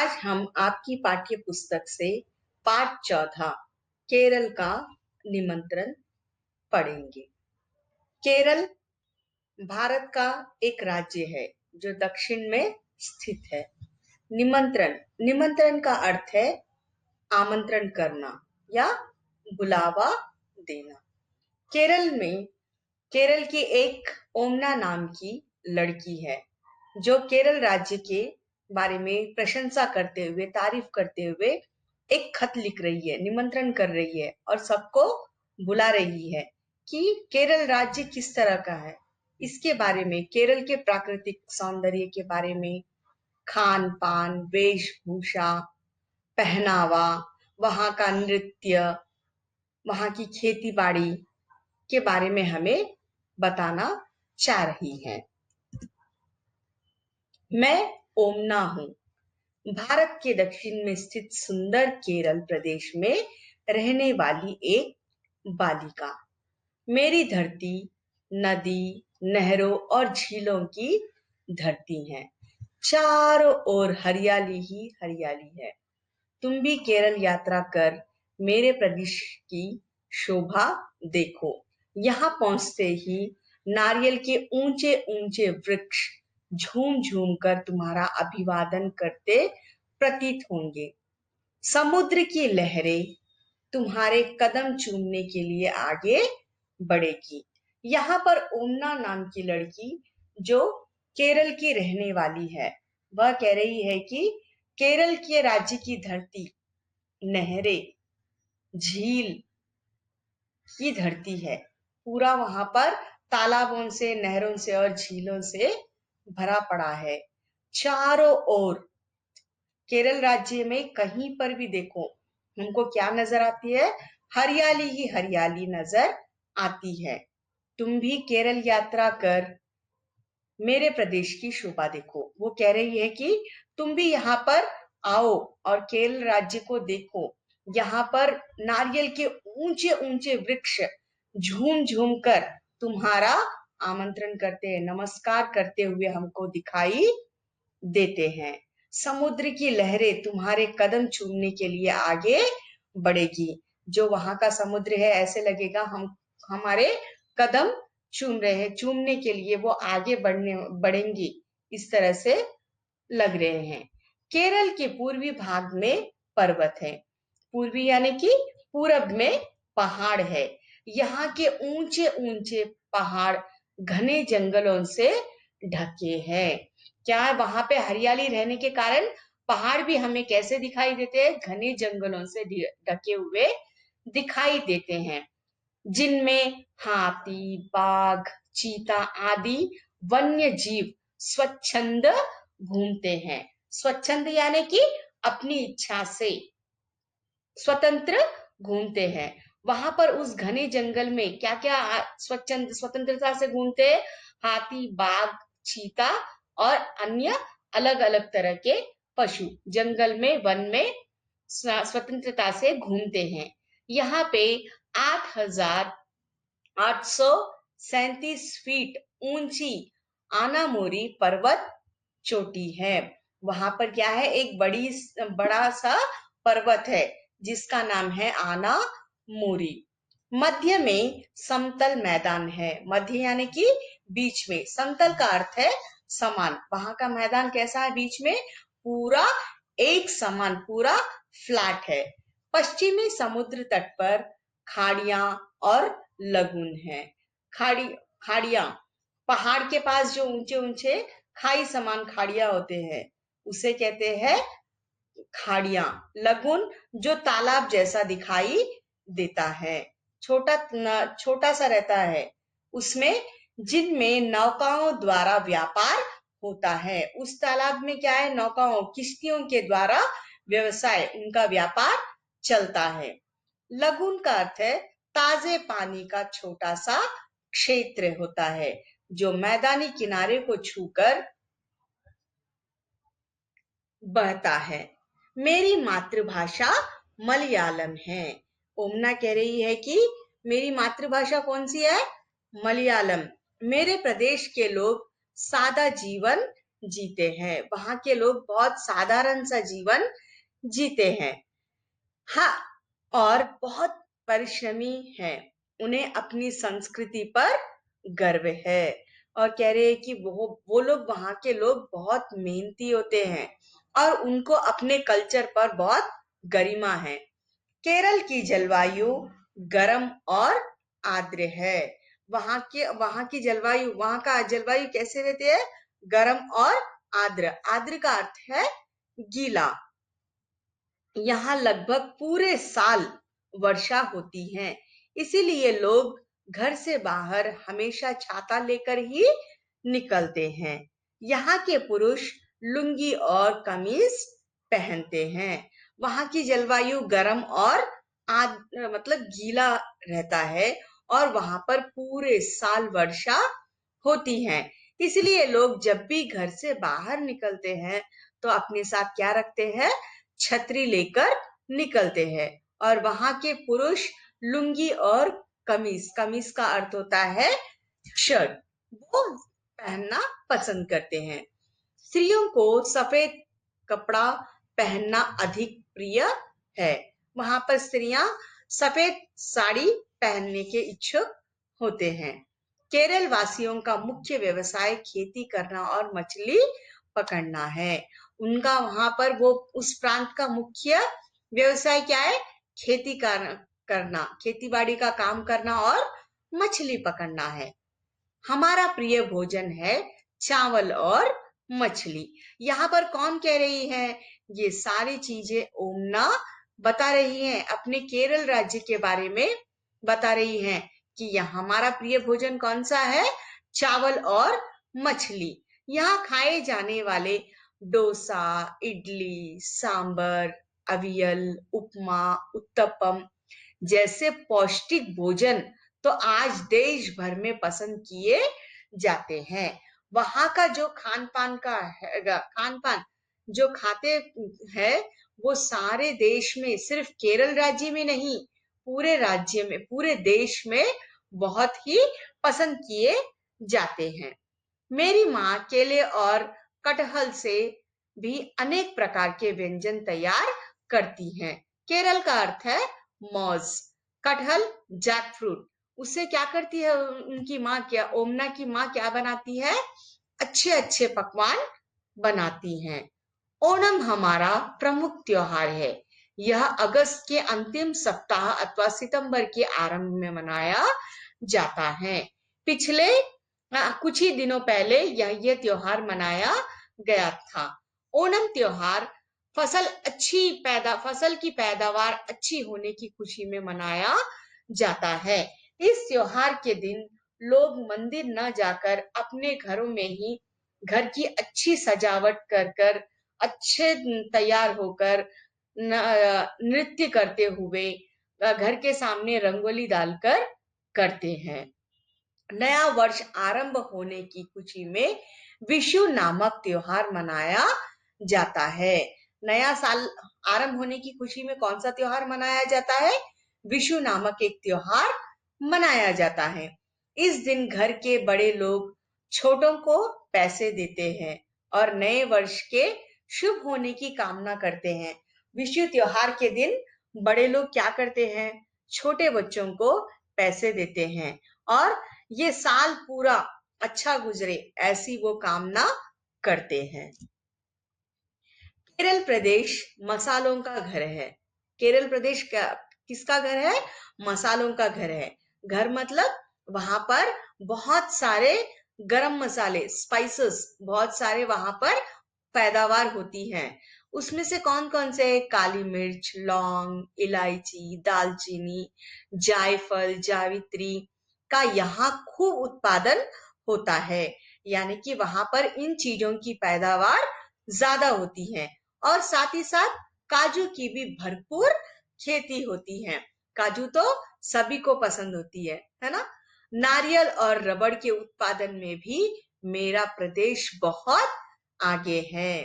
आज हम आपकी पाठ्य पुस्तक से पाठ 14 केरल का निमंत्रण पढ़ेंगे। केरल भारत का एक राज्य है जो दक्षिण में स्थित है। निमंत्रण निमंत्रण का अर्थ है आमंत्रण करना या बुलावा देना। केरल की एक ओमना नाम की लड़की है जो केरल राज्य के बारे में प्रशंसा करते हुए, तारीफ करते हुए एक खत लिख रही है, निमंत्रण कर रही है और सबको बुला रही है कि केरल राज्य किस तरह का है, इसके बारे में, केरल के प्राकृतिक सौंदर्य के बारे में, खान पान, वेशभूषा, पहनावा, वहां का नृत्य, वहां की खेती बाड़ी के बारे में हमें बताना चाह रही है। मैं ओमना हूं, भारत के दक्षिण में स्थित सुंदर केरल प्रदेश में रहने वाली एक बालिका। मेरी धरती नदी, नहरों और झीलों की धरती है। चारों ओर हरियाली ही हरियाली है। तुम भी केरल यात्रा कर मेरे प्रदेश की शोभा देखो। यहाँ पहुंचते ही नारियल के ऊंचे ऊंचे वृक्ष झूम झूम कर तुम्हारा अभिवादन करते प्रतीत होंगे। समुद्र की लहरें तुम्हारे कदम चूमने के लिए आगे बढ़ेगी। यहाँ पर ओमना नाम की लड़की जो केरल की रहने वाली है, वह कह रही है कि केरल के राज्य की धरती, नहरें, झील की धरती है। पूरा वहां पर तालाबों से, नहरों से और झीलों से भरा पड़ा है। चारों ओर केरल राज्य में कहीं पर भी देखो, हमको क्या नजर आती है? हरियाली ही हरियाली नजर आती है। तुम भी केरल यात्रा कर मेरे प्रदेश की शोभा देखो। वो कह रही है कि तुम भी यहाँ पर आओ और केरल राज्य को देखो। यहाँ पर नारियल के ऊंचे ऊंचे वृक्ष झूम झूम कर तुम्हारा आमंत्रण करते हैं, नमस्कार करते हुए हमको दिखाई देते हैं। समुद्र की लहरें तुम्हारे कदम चूमने के लिए आगे बढ़ेगी। जो वहां का समुद्र है, ऐसे लगेगा हम हमारे कदम चूम रहे हैं, चूमने के लिए वो आगे बढ़ेंगी, इस तरह से लग रहे हैं। केरल के पूर्वी भाग में पर्वत है। पूर्वी यानी कि पूरब में पहाड़ है। यहाँ के ऊंचे ऊंचे पहाड़ घने जंगलों से ढके हैं। क्या है, वहां पे हरियाली रहने के कारण पहाड़ भी हमें कैसे दिखाई देते हैं? घने जंगलों से ढके हुए दिखाई देते हैं, जिनमें हाथी, बाघ, चीता आदि वन्य जीव स्वच्छंद घूमते हैं। स्वच्छंद यानी कि अपनी इच्छा से स्वतंत्र घूमते हैं। वहां पर उस घने जंगल में क्या क्या स्वतंत्रता से घूमते हैं? हाथी, बाघ, चीता और अन्य अलग अलग तरह के पशु जंगल में, वन में स्वतंत्रता से घूमते हैं। यहाँ पे 8,837 फीट ऊंची आनामोरी पर्वत चोटी है। वहां पर क्या है? एक बड़ा सा पर्वत है जिसका नाम है आना मोरी। मध्य में समतल मैदान है। मध्य यानी कि बीच में, समतल का अर्थ है समान। वहां का मैदान कैसा है? बीच में पूरा एक समान, पूरा फ्लैट है। पश्चिमी समुद्र तट पर खाड़ियां और लगून है। खाड़ियां, पहाड़ के पास जो ऊंचे ऊंचे खाई समान खाड़ियां होते हैं, उसे कहते हैं खाड़ियां। लगुन जो तालाब जैसा दिखाई देता है, छोटा सा रहता है, उसमें जिनमें नौकाओं द्वारा व्यापार होता है। उस तालाब में क्या है? नौकाओं, किश्तियों के द्वारा व्यवसाय, उनका व्यापार चलता है। लगुन का अर्थ है ताजे पानी का छोटा सा क्षेत्र होता है जो मैदानी किनारे को छूकर बहता है। मेरी मातृभाषा मलयालम है। ओमना कह रही है कि मेरी मातृभाषा कौन सी है? मलयालम। मेरे प्रदेश के लोग सादा जीवन जीते हैं। वहां के लोग बहुत साधारण सा जीवन जीते हैं। हाँ, और बहुत परिश्रमी है। उन्हें अपनी संस्कृति पर गर्व है और कह रहे हैं कि वो लोग, वहां के लोग बहुत मेहनती होते हैं और उनको अपने कल्चर पर बहुत गरिमा है। केरल की जलवायु गर्म और आर्द्र है। वहां की जलवायु, वहां का जलवायु कैसे रहती है? गर्म और आर्द्र। आर्द्र का अर्थ है गीला। यहाँ लगभग पूरे साल वर्षा होती है, इसीलिए लोग घर से बाहर हमेशा छाता लेकर ही निकलते हैं। यहाँ के पुरुष लुंगी और कमीज पहनते हैं। वहां की जलवायु गर्म और मतलब गीला रहता है और वहां पर पूरे साल वर्षा होती है। इसलिए लोग जब भी घर से बाहर निकलते हैं तो अपने साथ क्या रखते हैं? छतरी लेकर निकलते हैं। और वहां के पुरुष लुंगी और कमीज, कमीज का अर्थ होता है शर्ट, वो पहनना पसंद करते हैं। स्त्रियों को सफेद कपड़ा पहनना अधिक प्रिय है। वहां पर स्त्रियां सफेद साड़ी पहनने के इच्छुक होते हैं। केरल वासियों का मुख्य व्यवसाय खेती करना और मछली पकड़ना है। उनका वहां पर वो उस प्रांत का मुख्य व्यवसाय क्या है? खेती करना, खेती बाड़ी का काम करना और मछली पकड़ना है। हमारा प्रिय भोजन है चावल और मछली। यहाँ पर कौन कह रही है? ये सारी चीजें ओमना बता रही है, अपने केरल राज्य के बारे में बता रही है कि यह हमारा प्रिय भोजन कौन सा है? चावल और मछली। यहाँ खाए जाने वाले डोसा, इडली, सांबर, अवियल, उपमा, उत्तपम जैसे पौष्टिक भोजन तो आज देश भर में पसंद किए जाते हैं। वहां का जो खान पान जो खाते हैं, वो सारे देश में, सिर्फ केरल राज्य में नहीं, पूरे राज्य में, पूरे देश में बहुत ही पसंद किए जाते हैं। मेरी माँ केले और कटहल से भी अनेक प्रकार के व्यंजन तैयार करती हैं। केरल का अर्थ है मौज। कटहल जैक फ्रूट, उससे क्या करती है उनकी माँ? क्या ओमना की माँ क्या बनाती है? अच्छे अच्छे पकवान बनाती हैं। ओणम हमारा प्रमुख त्योहार है। यह अगस्त के अंतिम सप्ताह अथवा सितंबर के आरंभ में मनाया जाता है। पिछले कुछ ही दिनों पहले यह त्योहार मनाया गया था। ओणम त्योहार फसल की पैदावार अच्छी होने की खुशी में मनाया जाता है। इस त्योहार के दिन लोग मंदिर न जाकर अपने घरों में ही घर की अच्छी सजावट कर अच्छे तैयार होकर नृत्य करते हुए घर के सामने रंगोली डालकर करते हैं। नया वर्ष आरंभ होने की खुशी में विशु नामक त्योहार मनाया जाता है। नया साल आरंभ होने की खुशी में कौन सा त्योहार मनाया जाता है? विशु नामक एक त्योहार मनाया जाता है। इस दिन घर के बड़े लोग छोटों को पैसे देते हैं और नए वर्ष के शुभ होने की कामना करते हैं। विशु त्योहार के दिन बड़े लोग क्या करते हैं? छोटे बच्चों को पैसे देते हैं और ये साल पूरा अच्छा गुजरे, ऐसी वो कामना करते हैं। केरल प्रदेश मसालों का घर है। केरल प्रदेश किसका घर है? मसालों का घर है। घर मतलब वहां पर बहुत सारे गरम मसाले, स्पाइसेस, बहुत सारे वहां पर पैदावार होती हैं। उसमें से कौन कौन से? काली मिर्च, लौंग, इलायची, दालचीनी, जायफल, जावित्री का यहाँ खूब उत्पादन होता है। यानी कि वहां पर इन चीजों की पैदावार ज्यादा होती है और साथ ही साथ काजू की भी भरपूर खेती होती है। काजू तो सभी को पसंद होती है ना? नारियल और रबड़ के उत्पादन में भी मेरा प्रदेश बहुत आगे है।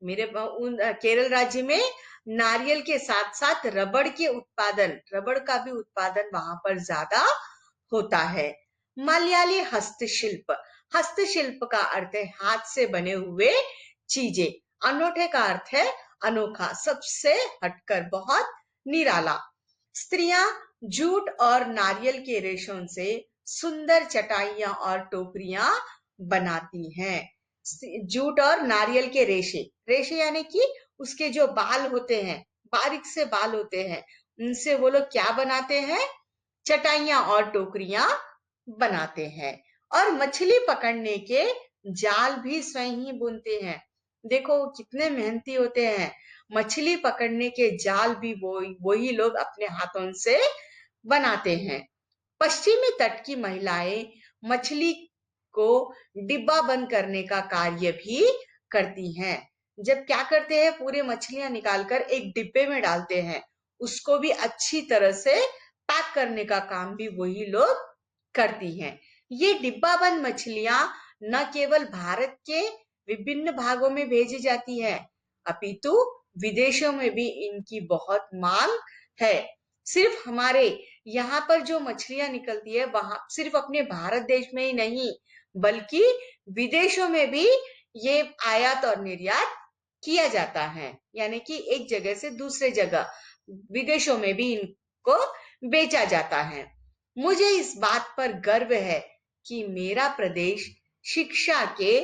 केरल राज्य में नारियल के साथ साथ रबड़ का भी उत्पादन वहां पर ज्यादा होता है। मलयाली हस्तशिल्प, हस्तशिल्प का अर्थ है हाथ से बने हुए चीजें। अनोखे का अर्थ है अनोखा, सबसे हटकर, बहुत निराला। स्त्रियां जूट और नारियल के रेशों से सुंदर चटाइयां और टोकरियां बनाती हैं। जूट और नारियल के रेशे, रेशे यानी कि उसके जो बाल होते हैं, बारीक से बाल होते हैं, उनसे वो लोग क्या बनाते हैं? चटाइयां और टोकरियां बनाते हैं। और मछली पकड़ने के जाल भी स्वयं ही बुनते हैं। देखो कितने मेहनती होते हैं। मछली पकड़ने के जाल भी वही लोग अपने हाथों से बनाते हैं। पश्चिमी तट की महिलाएं मछली को डिब्बा बंद करने का कार्य भी करती हैं। जब क्या करते हैं, पूरे मछलियां निकालकर एक डिब्बे में डालते हैं, उसको भी अच्छी तरह से पैक करने का काम भी वही लोग करती हैं। ये डिब्बा बंद मछलियां न केवल भारत के विभिन्न भागों में भेजी जाती है, अपितु विदेशों में भी इनकी बहुत मांग है। सिर्फ हमारे यहाँ पर जो मछलियां निकलती है, वहां सिर्फ अपने भारत देश में ही नहीं, बल्कि विदेशों में भी ये आयात और निर्यात किया जाता है। यानी कि एक जगह से दूसरे जगह विदेशों में भी इनको बेचा जाता है। मुझे इस बात पर गर्व है कि मेरा प्रदेश शिक्षा के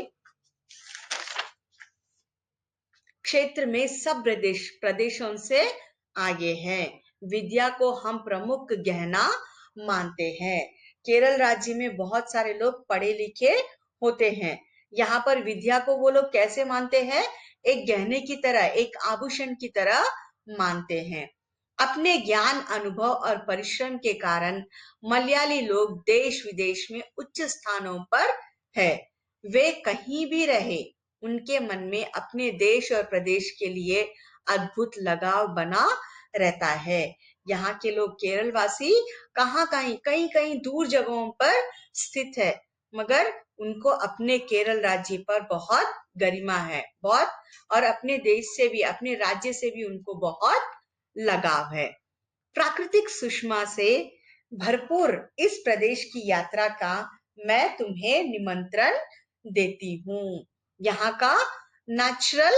क्षेत्र में सब प्रदेशों से आगे है। विद्या को हम प्रमुख गहना मानते हैं। केरल राज्य में बहुत सारे लोग पढ़े लिखे होते हैं। यहाँ पर विद्या को वो लोग कैसे मानते हैं? एक गहने की तरह, एक आभूषण की तरह मानते हैं। अपने ज्ञान, अनुभव और परिश्रम के कारण मलयाली लोग देश विदेश में उच्च स्थानों पर है। वे कहीं भी रहे, उनके मन में अपने देश और प्रदेश के लिए अद्भुत लगाव बना रहता है। यहाँ के लोग, केरल वासी, कहीं कहीं दूर जगहों पर स्थित है, मगर उनको अपने केरल राज्य पर बहुत गरिमा है, बहुत, और अपने देश से भी, अपने राज्य से भी उनको बहुत लगाव है। प्राकृतिक सुषमा से भरपूर इस प्रदेश की यात्रा का मैं तुम्हें निमंत्रण देती हूँ। यहाँ का नेचुरल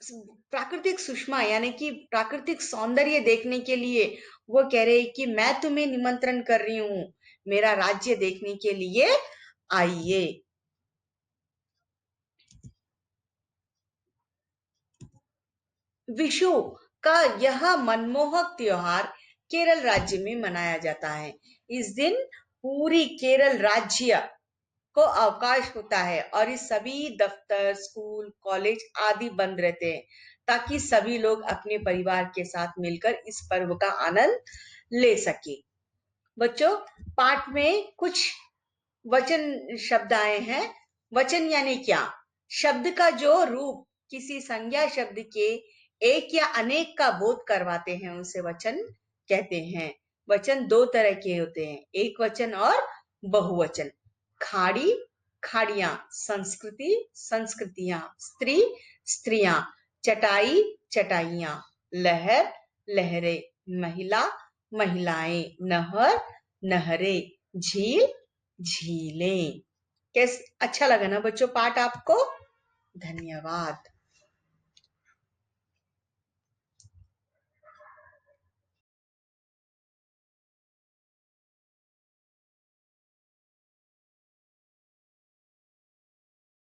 प्राकृतिक सुषमा यानी कि प्राकृतिक सौंदर्य देखने के लिए वो कह रहे हैं कि मैं तुम्हें निमंत्रण कर रही हूँ, मेरा राज्य देखने के लिए आइए। विशु का यह मनमोहक त्योहार केरल राज्य में मनाया जाता है। इस दिन पूरी केरल राज्य को अवकाश होता है और इस सभी दफ्तर, स्कूल, कॉलेज आदि बंद रहते हैं, ताकि सभी लोग अपने परिवार के साथ मिलकर इस पर्व का आनंद ले सके। बच्चों, पाठ में कुछ वचन शब्द आए हैं। वचन यानी क्या? शब्द का जो रूप किसी संज्ञा शब्द के एक या अनेक का बोध करवाते हैं, उसे वचन कहते हैं। वचन दो तरह के होते हैं, एक वचन और बहुवचन। खाड़ी, खाड़ियां, संस्कृति, संस्कृतियां, स्त्री, स्त्रियां, चटाई, चटाइयां, लहर, लहरें, महिला, महिलाएं, नहर, नहरें, झील, झीलें। कैसे अच्छा लगा ना बच्चों पाठ आपको? धन्यवाद।